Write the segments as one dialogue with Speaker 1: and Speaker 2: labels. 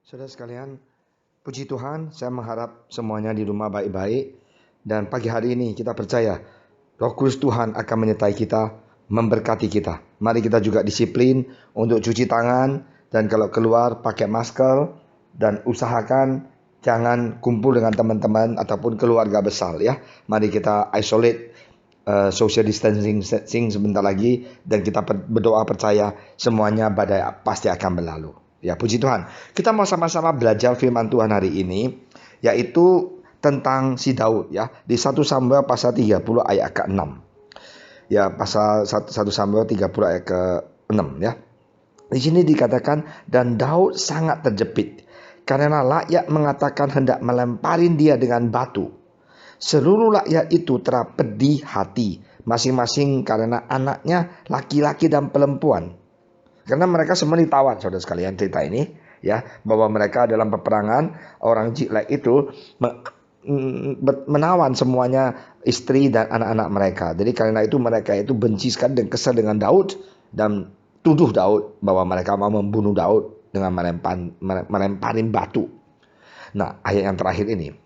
Speaker 1: Saudara sekalian, puji Tuhan, saya mengharap semuanya di rumah baik-baik. Dan pagi hari ini kita percaya Roh Kudus Tuhan akan menyertai kita, memberkati kita. Mari kita juga disiplin untuk cuci tangan, dan kalau keluar pakai masker, dan usahakan jangan kumpul dengan teman-teman ataupun keluarga besar ya. Mari kita isolate, social distancing sebentar lagi, dan kita berdoa percaya semuanya badai pasti akan berlalu. Ya, puji Tuhan. Kita mau sama-sama belajar firman Tuhan hari ini, yaitu tentang si Daud ya, di 1 Samuel pasal 30 ayat ke-6. Ya, pasal 1 Samuel 30 ayat ke-6 ya. Di sini dikatakan, dan Daud sangat terjepit karena rakyat mengatakan hendak melemparin dia dengan batu. Seluruh rakyat itu telah pedih hati, masing-masing karena anaknya laki-laki dan perempuan. Karena mereka semua ditawan, saudara sekalian, cerita ini ya, bahwa mereka dalam peperangan orang Ziklag itu menawan semuanya istri dan anak-anak mereka. Jadi karena itu mereka itu benci sekali dan kesal dengan Daud, dan tuduh Daud bahwa mereka mau membunuh Daud dengan melemparin batu. Nah, ayat yang terakhir ini.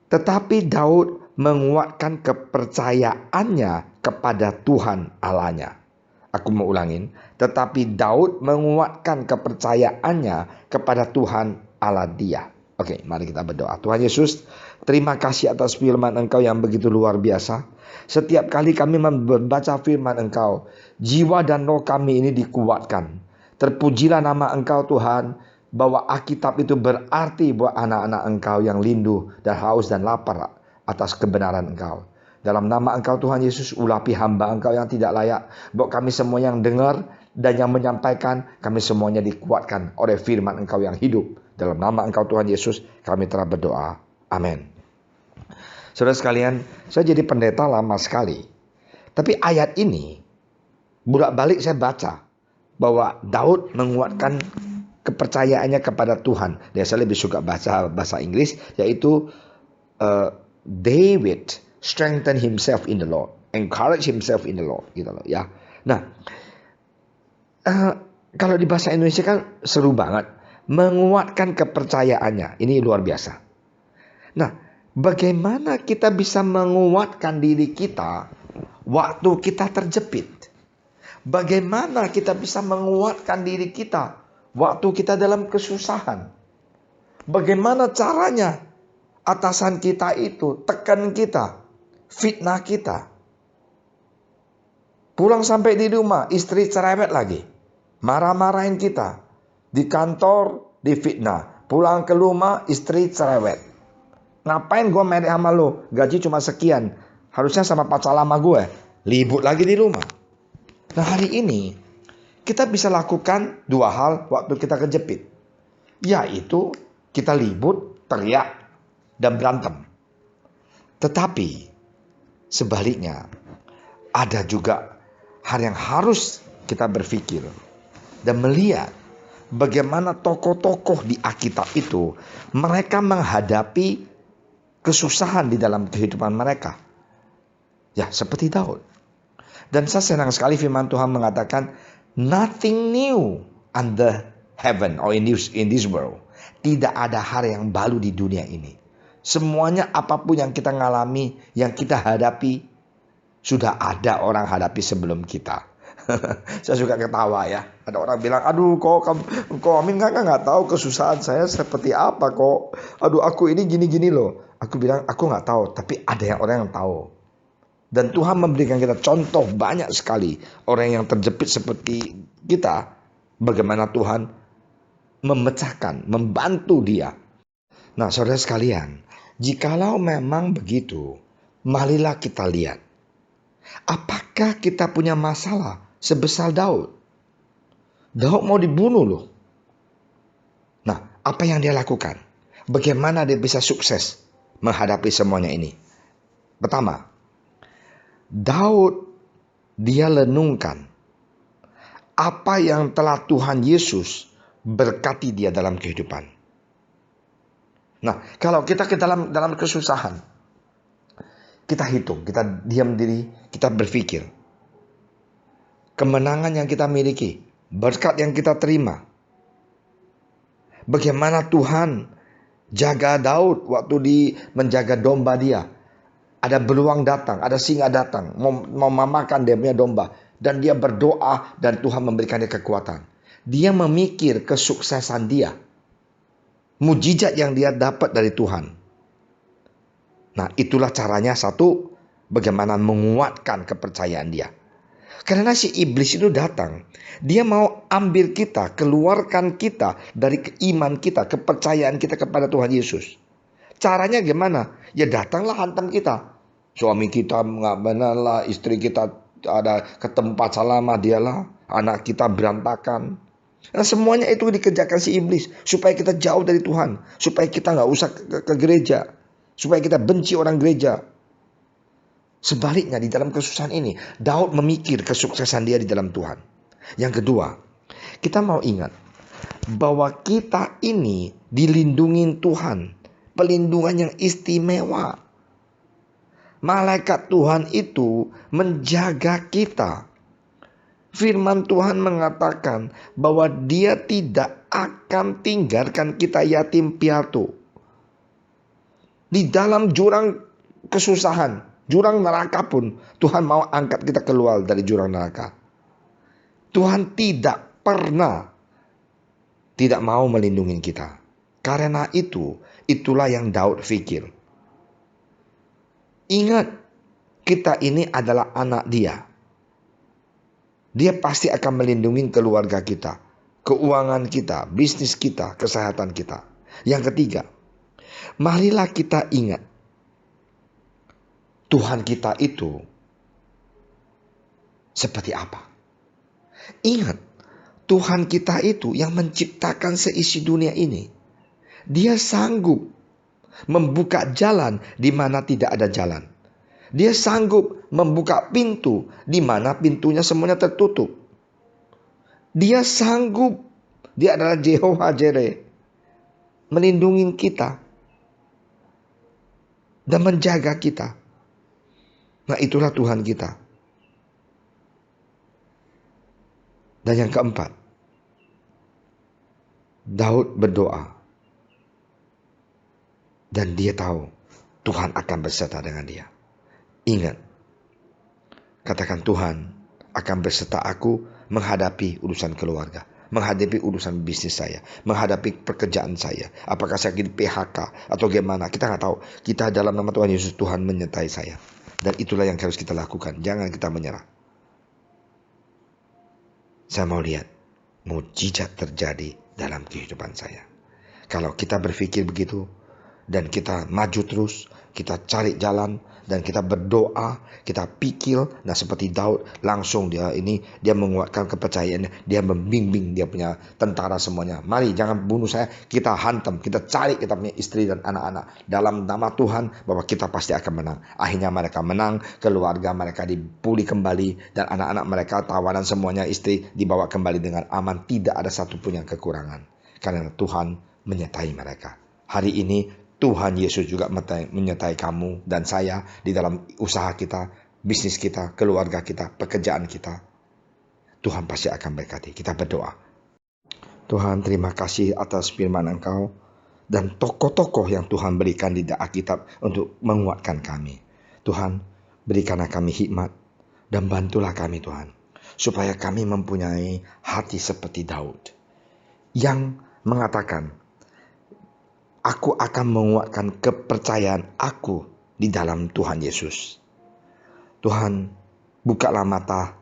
Speaker 1: Tetapi Daud menguatkan kepercayaannya kepada Tuhan Allahnya. Aku mau ulangin. Tetapi Daud menguatkan kepercayaannya kepada Tuhan Allah dia. Oke, mari kita berdoa. Tuhan Yesus, terima kasih atas firman Engkau yang begitu luar biasa. Setiap kali kami membaca firman Engkau, jiwa dan roh kami ini dikuatkan. Terpujilah nama Engkau Tuhan, bahwa Alkitab itu berarti buat anak-anak Engkau yang rindu dan haus dan lapar atas kebenaran Engkau. Dalam nama Engkau Tuhan Yesus, ulapi hamba Engkau yang tidak layak. Buat kami semua yang dengar dan yang menyampaikan, kami semuanya dikuatkan oleh firman Engkau yang hidup. Dalam nama Engkau Tuhan Yesus, kami telah berdoa. Amin. Saudara sekalian, saya jadi pendeta lama sekali. Tapi ayat ini, bolak-balik saya baca bahwa Daud menguatkan kepercayaannya kepada Tuhan. Dan saya lebih suka bahasa Inggris, yaitu David strengthen himself in the Lord, encourage himself in the Lord, gitu loh ya. Nah, kalau di bahasa Indonesia kan seru banget, menguatkan kepercayaannya. Ini luar biasa. Nah, bagaimana kita bisa menguatkan diri kita waktu kita terjepit? Bagaimana kita bisa menguatkan diri kita waktu kita dalam kesusahan? Bagaimana caranya atasan kita itu tekan kita, fitnah kita? Pulang sampai di rumah, istri cerewet lagi, marah-marahin kita. Di kantor, difitnah. Pulang ke rumah, istri cerewet. Ngapain gue merek sama lo? Gaji cuma sekian. Harusnya sama pacar lama gue. Libut lagi di rumah. Nah, hari ini kita bisa lakukan dua hal waktu kita kejepit. Yaitu kita libut, teriak, dan berantem. Tetapi sebaliknya, ada juga hal yang harus kita berpikir dan melihat bagaimana tokoh-tokoh di Alkitab itu mereka menghadapi kesusahan di dalam kehidupan mereka. Ya, seperti Daud. Dan saya senang sekali firman Tuhan mengatakan, nothing new under heaven or in this world. Tidak ada hal yang baru di dunia ini. Semuanya apapun yang kita ngalami, yang kita hadapi, sudah ada orang hadapi sebelum kita. Saya suka ketawa ya. Ada orang bilang, aduh kok Amin nggak tahu kesusahan saya seperti apa kok. Aduh aku ini gini-gini loh. Aku bilang, aku nggak tahu, tapi ada orang yang tahu. Dan Tuhan memberikan kita contoh banyak sekali orang yang terjepit seperti kita. Bagaimana Tuhan memecahkan, membantu dia. Nah, saudara sekalian, jikalau memang begitu, marilah kita lihat. Apakah kita punya masalah sebesar Daud? Daud mau dibunuh loh. Nah, apa yang dia lakukan? Bagaimana dia bisa sukses menghadapi semuanya ini? Pertama, Daud dia renungkan apa yang telah Tuhan Yesus berkati dia dalam kehidupan. Nah, kalau kita ke dalam kesusahan, kita hitung, kita diam diri, kita berpikir. Kemenangan yang kita miliki, berkat yang kita terima, Bagaimana Tuhan jaga Daud waktu menjaga domba dia. Ada beruang datang, ada singa datang, mau memakan dia punya domba. Dan dia berdoa dan Tuhan memberikan dia kekuatan. Dia memikir kesuksesan dia. Mujizat yang dia dapat dari Tuhan. Nah, itulah caranya, satu, bagaimana menguatkan kepercayaan dia. Karena si iblis itu datang, dia mau ambil kita, keluarkan kita dari iman kita, kepercayaan kita kepada Tuhan Yesus. Caranya gimana? Ya datanglah hantam kita. Suami kita nggak benar lah, istri kita ada ke tempat salah dialah, anak kita berantakan. Nah, semuanya itu dikerjakan si iblis supaya kita jauh dari Tuhan, supaya kita nggak usah ke gereja, supaya kita benci orang gereja. Sebaliknya di dalam kesusahan ini, Daud memikir kesuksesan dia di dalam Tuhan. Yang kedua, kita mau ingat bahwa kita ini dilindungi Tuhan, pelindungan yang istimewa. Malaikat Tuhan itu menjaga kita. Firman Tuhan mengatakan bahwa dia tidak akan tinggalkan kita yatim piatu. Di dalam jurang kesusahan, jurang neraka pun, Tuhan mau angkat kita keluar dari jurang neraka. Tuhan tidak pernah tidak mau melindungi kita. Karena itulah yang Daud pikir. Ingat, kita ini adalah anak dia. Dia pasti akan melindungi keluarga kita, keuangan kita, bisnis kita, kesehatan kita. Yang ketiga, marilah kita ingat, Tuhan kita itu seperti apa? Ingat, Tuhan kita itu yang menciptakan seisi dunia ini. Dia sanggup membuka jalan di mana tidak ada jalan. Dia sanggup membuka pintu di mana pintunya semuanya tertutup. Dia sanggup, dia adalah Jehovah Jireh, melindungi kita dan menjaga kita. Nah, itulah Tuhan kita. Dan yang keempat, Daud berdoa. Dan dia tahu Tuhan akan beserta dengan dia. Ingat, katakan, Tuhan akan beserta aku menghadapi urusan keluarga, menghadapi urusan bisnis saya, menghadapi pekerjaan saya. Apakah saya di PHK atau gimana, kita nggak tahu. Kita dalam nama Tuhan Yesus, Tuhan menyertai saya. Dan itulah yang harus kita lakukan. Jangan kita menyerah. Saya mau lihat mujizat terjadi dalam kehidupan saya. Kalau kita berpikir begitu, dan kita maju terus, kita cari jalan, dan kita berdoa, kita pikir, nah seperti Daud, langsung dia menguatkan kepercayaannya, dia membimbing dia punya tentara semuanya. Mari jangan bunuh saya, kita hantam, kita cari kita punya istri dan anak-anak. Dalam nama Tuhan, bahwa kita pasti akan menang. Akhirnya mereka menang, keluarga mereka dipulih kembali, dan anak-anak mereka, tawanan semuanya, istri dibawa kembali dengan aman. Tidak ada satupun yang kekurangan, karena Tuhan menyertai mereka. Hari ini Tuhan Yesus juga menyertai kamu dan saya di dalam usaha kita, bisnis kita, keluarga kita, pekerjaan kita. Tuhan pasti akan berkati. Kita berdoa. Tuhan, terima kasih atas firman Engkau dan tokoh-tokoh yang Tuhan berikan di Alkitab untuk menguatkan kami. Tuhan, berikanlah kami hikmat dan bantulah kami Tuhan, supaya kami mempunyai hati seperti Daud yang mengatakan, aku akan menguatkan kepercayaan aku di dalam Tuhan Yesus. Tuhan, bukalah mata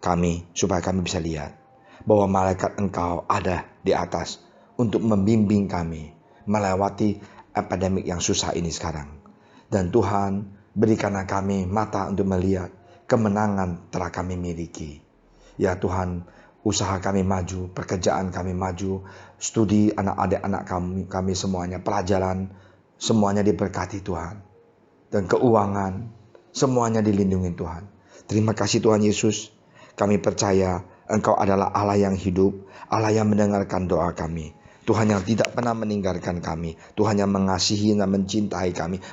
Speaker 1: kami supaya kami bisa lihat bahwa malaikat Engkau ada di atas untuk membimbing kami melewati epidemik yang susah ini sekarang. Dan Tuhan, berikanlah kami mata untuk melihat kemenangan telah kami miliki. Ya Tuhan, usaha kami maju, pekerjaan kami maju, studi anak-adik kami semuanya, pelajaran semuanya diberkati Tuhan. Dan keuangan semuanya dilindungi Tuhan. Terima kasih Tuhan Yesus. Kami percaya Engkau adalah Allah yang hidup, Allah yang mendengarkan doa kami. Tuhan yang tidak pernah meninggalkan kami. Tuhan yang mengasihi dan mencintai kami,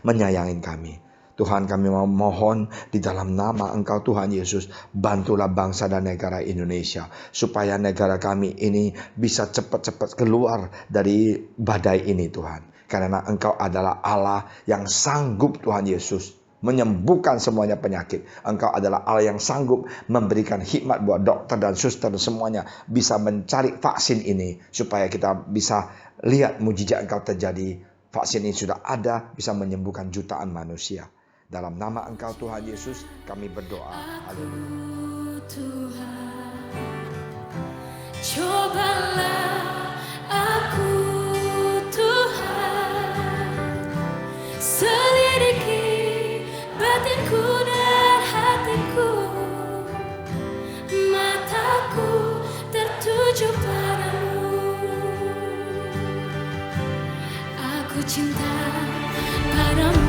Speaker 1: menyayangi kami. Tuhan, kami mau mohon di dalam nama Engkau Tuhan Yesus, bantulah bangsa dan negara Indonesia, supaya negara kami ini bisa cepat-cepat keluar dari badai ini Tuhan. Karena Engkau adalah Allah yang sanggup Tuhan Yesus menyembuhkan semuanya penyakit. Engkau adalah Allah yang sanggup memberikan hikmat buat dokter dan suster semuanya bisa mencari vaksin ini, supaya kita bisa lihat mujizat Engkau terjadi. Vaksin ini sudah ada, bisa menyembuhkan jutaan manusia. Dalam nama Engkau Tuhan Yesus kami berdoa. Haleluya.
Speaker 2: Tuhan, cobalah aku Tuhan, selidiki batinku dan hatiku, mataku tertuju padamu. Aku cinta padamu.